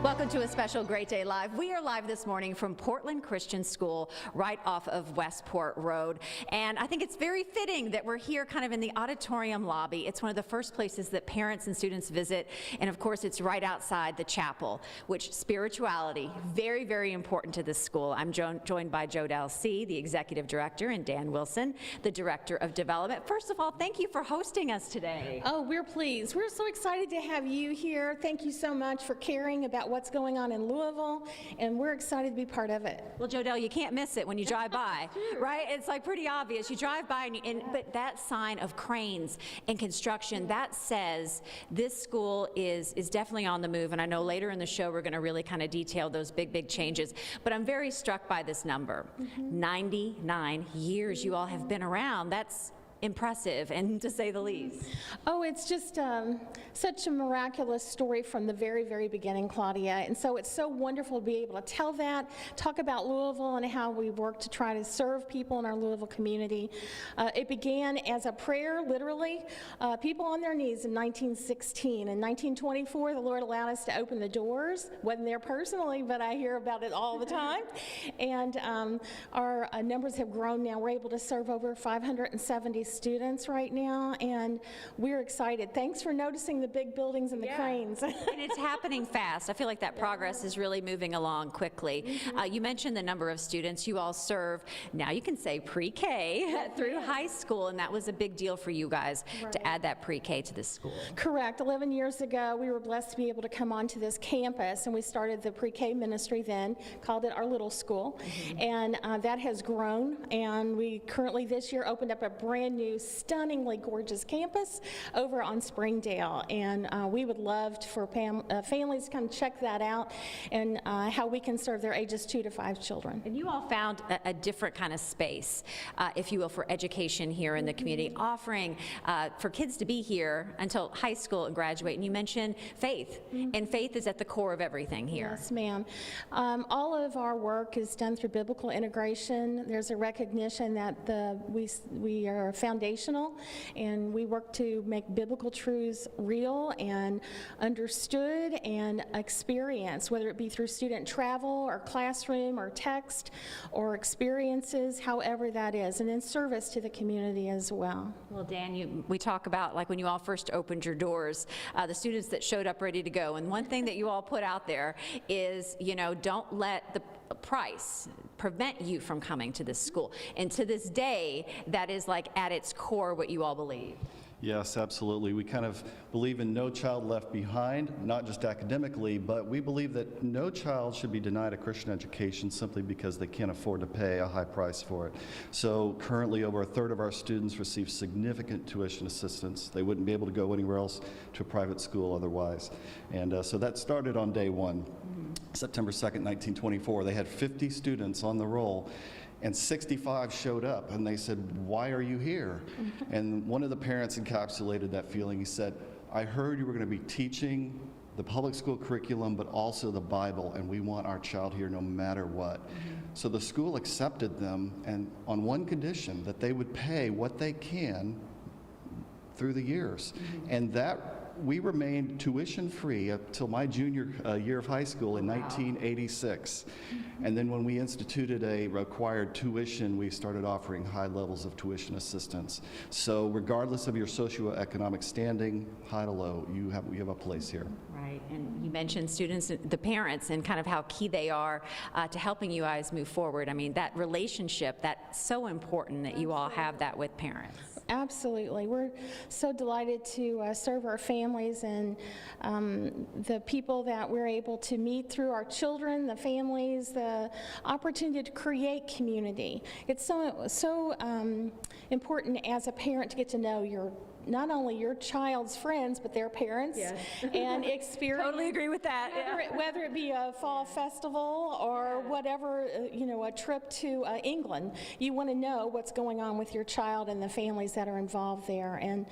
Welcome to a special Great Day Live. We are live this morning from Portland Christian School right off of Westport Road. And I think it's very fitting that we're here kind of in the auditorium lobby. It's one of the first places that parents and students visit. And of course, it's right outside the chapel, which spirituality, very, very important to this school. I'm joined by GDL C, the executive director, and Dan Wilson, the director of development. First of all, thank you for hosting us today. Oh, we're pleased. We're so excited to have you here. Thank you so much for caring about what's going on in Louisville, and we're excited to be part of it. Well, GDL, you can't miss it when you drive by, right? It's like pretty obvious. You drive by, but that sign of cranes and construction, that says this school is definitely on the move, and I know later in the show we're going to really kind of detail those big changes, but I'm very struck by this number. 99 years you all have been around. That's impressive, and to say the least. Oh, it's just such a miraculous story from the very beginning, Claudia, and so it's so wonderful to be able to tell that, talk about Louisville and how we work to try to serve people in our Louisville community. It began as a prayer, literally, people on their knees in 1916. In 1924, the Lord allowed us to open the doors. Wasn't there personally, but I hear about it all the time. And our numbers have grown now. We're able to serve over 570 students right now, and we're excited. Thanks for noticing the big buildings and the cranes. And it's happening fast. I feel like that progress is really moving along quickly. You mentioned the number of students you all serve. Now you can say pre-K through high school, and that was a big deal for you guys to add that pre-K to this school. Correct. 11 years ago, we were blessed to be able to come onto this campus, and we started the pre-K ministry then, called it our little school, and that has grown, and we currently this year opened up a brand new, stunningly gorgeous campus over on Springdale, and we would love for families to come check that out and how we can serve their ages 2 to 5 children. And you all found a different kind of space, if you will, for education here in the community, offering for kids to be here until high school and graduate. And you mentioned faith, and faith is at the core of everything here. Yes, ma'am. All of our work is done through biblical integration. There's a recognition that we are foundational, and we work to make biblical truths real and understood and experienced, whether it be through student travel or classroom or text or experiences, however that is, and in service to the community as well. Well, Dan, we talk about like when you all first opened your doors, the students that showed up ready to go, and one thing that you all put out there is, you know, don't let the price prevent you from coming to this school. And to this day, that is like at its core what you all believe. Yes, absolutely. We kind of believe in no child left behind, not just academically, but we believe that no child should be denied a Christian education simply because they can't afford to pay a high price for it. So currently over a third of our students receive significant tuition assistance. They wouldn't be able to go anywhere else to a private school otherwise. And so that started on day one, September 2nd, 1924. They had 50 students on the roll, and 65 showed up, and they said, "Why are you here?" And one of the parents encapsulated that feeling. He said, "I heard you were going to be teaching the public school curriculum, but also the Bible, and we want our child here no matter what." So the school accepted them, and on one condition, that they would pay what they can through the years. And that we remained tuition-free up till my junior year of high school in 1986. And then when we instituted a required tuition, we started offering high levels of tuition assistance. So regardless of your socioeconomic standing, high to low, you have a place here. Right, and you mentioned students, the parents, and kind of how key they are to helping you guys move forward. I mean, that relationship, that's so important that you all have that with parents. Absolutely. We're so delighted to serve our families and the people that we're able to meet through our children, the families, the opportunity to create community. It's so important as a parent to get to know not only your child's friends, but their parents, and experience. Totally agree with that. Whether it be a fall festival or whatever, a trip to England, you want to know what's going on with your child and the families that are involved there. And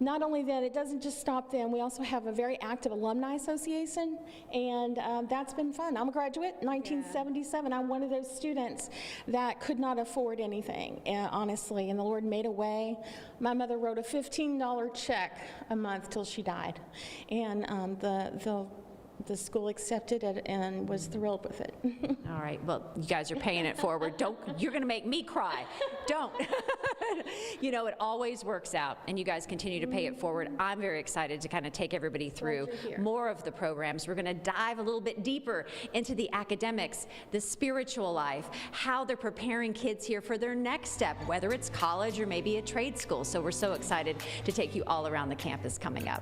not only that, it doesn't just stop them. We also have a very active alumni association, and that's been fun. I'm a graduate, 1977. I'm one of those students that could not afford anything, honestly, and the Lord made a way. My mother wrote a $15 check a month till she died, and the the school accepted it and was thrilled with it. All right, well, you guys are paying it forward. You're going to make me cry. Don't. You know, it always works out, and you guys continue to pay it forward. I'm very excited to kind of take everybody through Glad you're here. more of the programs. We're going to dive a little bit deeper into the academics, the spiritual life, how they're preparing kids here for their next step, whether it's college or maybe a trade school. So we're so excited to take you all around the campus coming up.